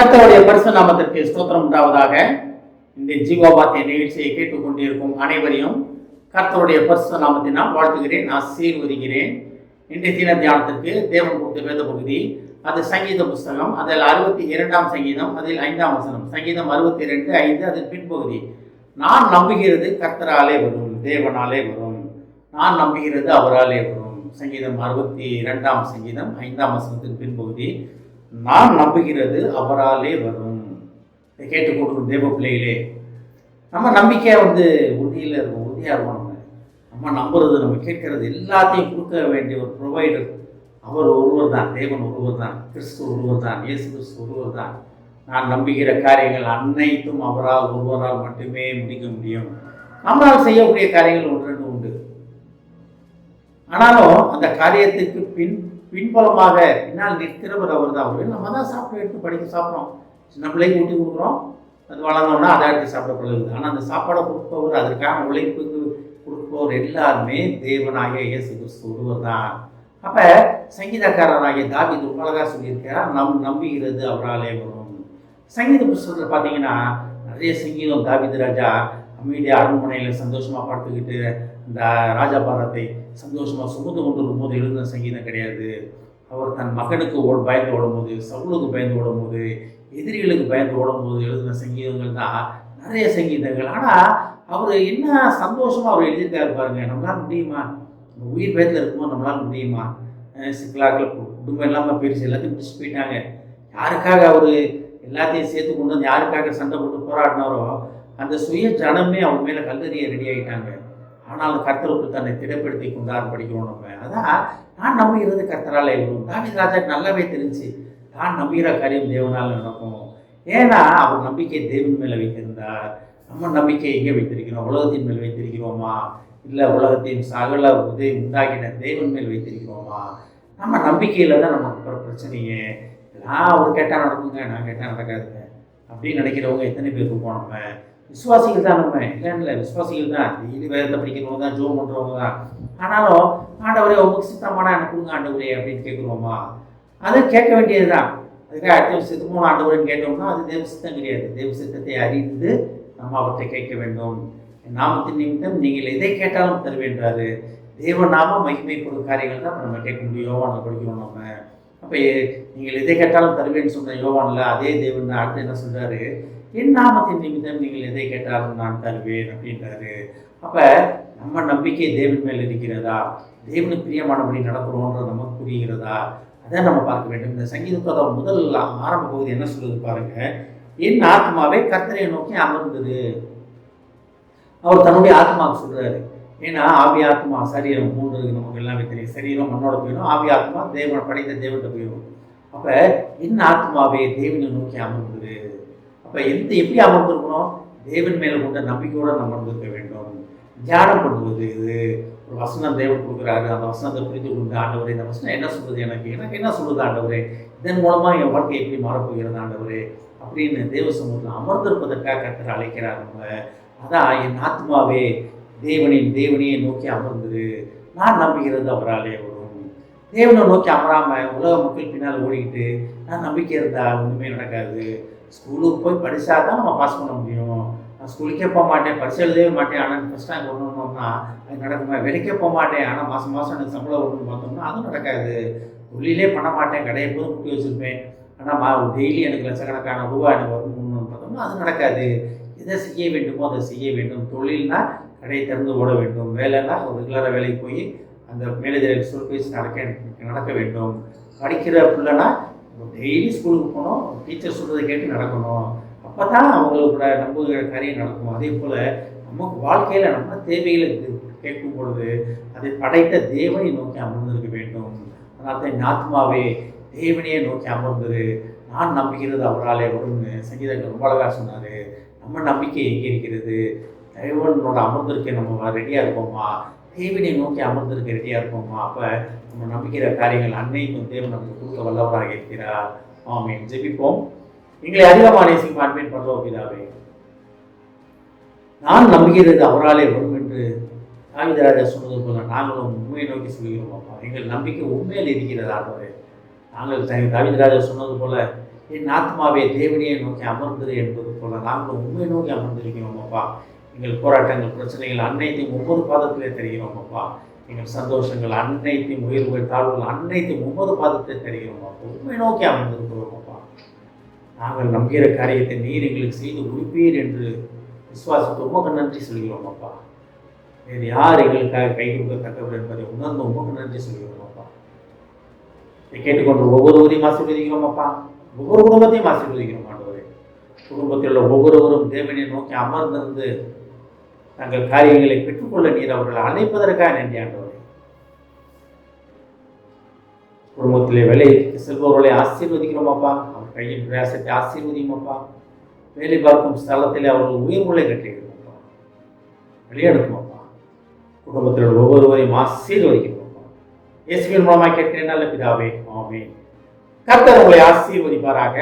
கர்த்தருடைய பரிசுத்த நாமத்திற்கு ஸ்தோத்திரம் உண்டாவதாக. இந்த ஜீவாபாத்திய நிகழ்ச்சியை கேட்டுக்கொண்டிருக்கும் அனைவரையும் கர்த்தருடைய பரிசுத்த நாமத்தினால் வாழ்த்துகிறேன், ஆசீர்வதிக்கிறேன். இன்றைய தின தியானத்திற்கு தேவன் கொடுத்த வேத பகுதி அது சங்கீத புஸ்தகம், அதில் 62ஆம் சங்கீதம், அதில் 5ஆம் வசனம். சங்கீதம் 62:5 அதில் பின்பகுதி. நான் நம்புகிறது கர்த்தராலே வரும், தேவனாலே வரும். நான் நம்புகிறது அவராலே வரும். சங்கீதம் 62ஆம் சங்கீதம் 5ஆம் வசனத்தின் பின்பகுதி. நான் நம்புகிறது அவராலே வரும். கேட்டுக்கொண்டு தேவ பிள்ளைகளே, நம்ம நம்பிக்கையா உறுதியில் இருக்கும், உறுதியாக இருக்கும். நம்ம நம்புறது, நம்ம கேட்கறது எல்லாத்தையும் கொடுக்க வேண்டிய ஒரு ப்ரொவைடர் அவர் ஒருவர் தான். தேவன் ஒருவர் தான், கிறிஸ்து ஒருவர் தான், இயேசு கிறிஸ்து ஒருவர் தான். நான் நம்புகிற காரியங்கள் அனைத்தும் அவரால் ஒருவரால் மட்டுமே முடிக்க முடியும். நம்மளால் செய்யக்கூடிய காரியங்கள் ஒன்று ரெண்டு உண்டு. ஆனாலும் அந்த காரியத்துக்கு பின்புலமாக பின்னால் நிற்கிறவர் அவர் தான். அவர் நம்ம தான் சாப்பிட்டு எடுத்து படிக்க சாப்பிட்றோம், சின்ன பிள்ளைக்கு ஊட்டி கொடுக்குறோம், அது வளர்ந்தோன்னா அதை எடுத்து சாப்பிட பழகுது. ஆனால் அந்த சாப்பாடை கொடுப்பவர், அதற்கான உழைப்புக்கு கொடுப்பவர் எல்லாருமே தேவனாகிய இயேசு கிறிஸ்து ஒருவர் தான். அப்போ சங்கீதக்காரனாகிய தாவீது அழகாக சொல்லியிருக்கிறார், நம்புகிறது அவராலே வரும். சங்கீத புஸ்தகத்தில் பார்த்தீங்கன்னா நிறைய சங்கீதம். தாவீது ராஜா அமைதியாக அரண்மனையில் சந்தோஷமாக படுத்துக்கிட்டு இந்த ராஜா பாரத்தை சந்தோஷமாக சுமந்து கொண்டு வரும்போது எழுதின சங்கீதம் கிடையாது. அவர் தன் மகனுக்கு பயந்து ஓடும்போது, சவுலுக்கு பயந்து ஓடும்போது, எதிரிகளுக்கு பயந்து ஓடும்போது எழுதின சங்கீதங்கள் தான் நிறைய சங்கீதங்கள். ஆனால் அவர் என்ன சந்தோஷமாக அவர் எழுதியிருக்காரு பாருங்க. நம்மளால் முடியுமா? உயிர் பயத்தில் இருக்கும்போது நம்மளால் முடியுமா? சிக்கலாக்கள் குடும்பம் இல்லாமல் பெருசு எல்லாத்தையும் பிடிச்சி போயிட்டாங்க. யாருக்காக அவர் எல்லாத்தையும் சேர்த்து கொண்டு வந்து யாருக்காக சண்டை போட்டு போராடினாரோ அந்த சுய ஜனமே அவங்க மேலே கல்லறிய ரெடி ஆகிட்டாங்க. ஆனாலும் கர்த்தருக்கு தன்னை திடப்படுத்தி கொண்டார் படிக்கிறோம் நம்ம. அதான் நான் நம்புகிறது கர்த்தராலே வரும். தாவீது ராஜாக்கு நல்லாவே தெரிஞ்சு நான் நம்புகிற காரியம் தேவனால் நடக்கும். ஏன்னா அவர் நம்பிக்கை தேவன் மேலே வைத்திருந்தார். நம்ம நம்பிக்கை எங்கே வைத்திருக்கிறோம்? உலகத்தின் மேல் வைத்திருக்கிறோமா? இல்லை உலகத்தின் சகல உதவி உண்டாக்கின தேவன் மேல் வைத்திருக்கிறோமா? நம்ம நம்பிக்கையில் தான் நமக்கு பிரச்சனையே. நான் அவர் கேட்டால் நடக்குங்க, நான் கேட்டால் நடக்காதுங்க அப்படின்னு நினைக்கிறவங்க எத்தனை பேர் இருப்போம்? நம்ம விசுவாசிகள் தான். நம்ம இல்லை விசுவாசிகள் தான், டெய்லி வேதத்தை படிக்கிறவங்க தான், ஜோம் பண்ணுறவங்க தான். ஆனாலும் ஆண்டவரே உங்களுக்கு சித்தமானா எனக்கு கொடுங்க ஆண்டவரே அப்படின்னு கேட்குறோமா? அது கேட்க வேண்டியது தான். அதுக்காக அடுத்த சித்தமான ஆண்டவரேன்னு கேட்டோம்னா அது தேவ சித்தம் கிடையாது. தேவ சித்தத்தை அறிந்து நம்ம அவற்றை கேட்க வேண்டும். நாமத்தின் நிமித்தம் நீங்கள் எதை கேட்டாலும் தருவேன்றாரு. தேவ நாம மகிமைப்படும் காரியங்கள் தான் நம்ம கேட்க முடியும். யோவானில் படிக்கிறோம் நம்ம. அப்போ நீங்கள் எதை கேட்டாலும் தருவேன்னு சொன்ன யோவானில் அதே தேவன் அடுத்து என்ன சொல்கிறாரு? என் நாமத்தின் நிமித்தம் நீங்கள் எதை கேட்டாலும் நான் தருவேன் அப்படின்றாரு. அப்போ நம்ம நம்பிக்கை தேவன் மேல் இருக்கிறதா? தேவனுக்கு பிரியமானபடி நடக்கிறோன்றது நமக்கு புரிகிறதா? அதை நம்ம பார்க்க வேண்டும். இந்த சங்கீதத்தோட முதல் ஆரம்ப பகுதி என்ன சொல்லுது பாருங்க. என் ஆத்மாவை கர்த்தரை நோக்கி அமர்ந்தது. அவர் தன்னுடைய ஆத்மாவுக்கு சொல்றாரு. ஏன்னா ஆவி ஆத்மா சரீரம் மூன்று நமக்கு எல்லாமே தெரியும். சரீரம் மண்ணோட போயிடும், ஆவி ஆத்மா தேவனை படைத்த தேவன்கிட்ட போயிடும். அப்ப என் ஆத்மாவே தேவனை நோக்கி அமர்ந்தது. அப்ப எப்படி அமர்ந்திருக்கணும்? தேவன் மேல கொண்ட நம்பிக்கையோட நம்ம அமர்ந்திருக்க வேண்டும். தியானம் பண்ணுவது. இது ஒரு வசனம் தேவன் கொடுக்குறாரு, அந்த வசனத்தை புரிந்து கொண்டு ஆண்டவரே இந்த வசனம் என்ன சொல்றது, எனக்கு என்ன சொல்லுது ஆண்டவரே, இதன் மூலமா என் வாழ்க்கை எப்படி மாறப்போகிறது ஆண்டவரே அப்படின்னு தேவ சமூகத்தில் அமர்ந்திருப்பதற்காக கர்த்தர் அழைக்கிறார் நம்ம. அதான் என் ஆத்மாவே தேவனையே நோக்கி அமர்ந்தது. நான் நம்புகிறது அவராலே வரும். தேவனை நோக்கி அமராமல் உலக மக்கள் பின்னால் ஓடிக்கிட்டு நான் நம்பிக்கை இருந்தால் ஒன்றுமே நடக்காது. ஸ்கூலுக்கு போய் படித்தா தான் நம்ம பாஸ் பண்ண முடியும். நான் ஸ்கூலுக்கே போக மாட்டேன், பரிசு எழுதவே மாட்டேன், ஆனால் ஃபஸ்ட் ரேங்க் வரணும்னா அது நடக்குமா? வேலைக்கே போக மாட்டேன், ஆனால் மாதம் எனக்கு சம்பளம் வரணும்னு பார்த்தோம்னா அதுவும் நடக்காது. தொழிலே பண்ண மாட்டேன், கடையை போதும் குட்டி வச்சுருப்பேன், ஆனால் டெய்லி எனக்கு லட்சக்கணக்கான ரூபாய் எனக்கு வரணும்னு பார்த்தோம்னா அது நடக்காது. எதை செய்ய வேண்டுமோ அதை செய்ய வேண்டும். தொழில்னா கடையை திறந்து ஓட வேண்டும். வேலைன்னா ஒரு ரெகுலராக வேலைக்கு போய் அந்த மேனேஜர் சொல் பேசி நடக்க வேண்டும். படிக்கிற பிள்ளைனா டெய்லி ஸ்கூலுக்கு போகணும், டீச்சர் சொல்கிறதை கேட்டு நடக்கணும். அப்போ தான் அவங்களோட நம்புகிற காரியம் நடக்கும். அதே போல் நமக்கு வாழ்க்கையில் நம்ம தேவைகளை கேட்கும் பொழுது அதை படைத்த தேவனை நோக்கி அமர்ந்திருக்க வேண்டும். அதனால என் ஆத்மாவே தேவனையே நோக்கி அமர்ந்தது. நான் நம்புகிறது அவராலே வரும்னு சங்கீதங்கள் ரொம்ப அழகாக சொன்னார். நம்ம நம்பிக்கை எங்கே இருக்கிறது? தேவனோட அமர்ந்திருக்க நம்ம ரெடியாக இருக்கோமா? தேவனை நோக்கி அமர்ந்திருக்க ரெடியாக இருக்கோமா? அப்போ நம்ம நம்பிக்கிற காரியங்கள் அன்னைக்கும் தேவன் நமக்கு கொடுக்க வல்லவராக இருக்கிறார். ஆமென். ஜெபிப்போம். எங்களை அதிகமாக நேசிக்கும் அன்பின் பரலோக பிதாவே, நான் நம்புகிறது அவராலே வரும் என்று தாவீது ராஜா சொன்னது போல நாங்களும் உண்மையை நோக்கி சொல்கிறோம். அப்பா, எங்கள் நம்பிக்கை உண்மையில் இருக்கிறது ஆண்டவரே. நாங்கள் தாவீது ராஜா சொன்னது போல என் ஆத்மாவே தேவனையை நோக்கி அமர்ந்தது என்பது போல நாங்கள் உண்மை நோக்கி அமர்ந்திருக்கிறோம் அப்பா. எங்கள் போராட்டங்கள், பிரச்சனைகள் அனைத்தையும் ஒவ்வொரு பாதத்திலே தெரிகிறோம் அப்பா. எங்கள் சந்தோஷங்கள் அனைத்தையும், உயர்வுகள், தாழ்வுகள் அனைத்தையும் ஒவ்வொரு பாதத்திலே தெரிகிறோம் அப்பா. உண்மை நோக்கி அமர்ந்திருக்கிறோம் அப்பா. நாங்கள் நம்புகிற காரியத்தை நீர் எங்களுக்கு செய்து முடிப்பீர் என்று விசுவாசத்தை உமக்கு நன்றி சொல்கிறோம் அப்பா. வேறு யார் எங்களுக்காக கை கொடுக்கத்தக்கவர் என்பதை உணர்ந்து உமக்கு நன்றி சொல்கிறோம் அப்பா. இதை கேட்டுக்கொண்டு ஒவ்வொருவரையும் ஆசீர்வதிக்கிறோம் அப்பா. ஒவ்வொரு குடும்பத்தையும் ஆசீர்வதிக்கிறோம் ஆண்டவரே. குடும்பத்தில் உள்ள ஒவ்வொருவரும் தேவனை நோக்கி அமர்ந்திருந்து தங்கள் காரியங்களை பெற்றுக்கொள்ள நீர் அவர்களை அழைப்பதற்காக நன்றி ஆண்டவரே. குடும்பத்திலே வேலைக்கு செல்பவர்களை ஆசீர்வதிக்கிறோம் அப்பா. அவர் கையின் பிரயாசத்தை ஆசீர்வதியும் அப்பா. வேலை பார்க்கும் ஸ்தலத்திலே அவர்கள் உயிர்முறை கட்டியிருக்கும் அப்பா. வெளியெடுக்கும் அப்பா. குடும்பத்தில் ஒவ்வொருவரையும் ஆசீர்வதிக்கிறோம் அப்பா. இயேசுவின் மூலமாக கேட்கிறேன் நல்ல பிதாவே, ஆமென். கர்த்தர் உங்களை ஆசீர்வதிப்பாராக.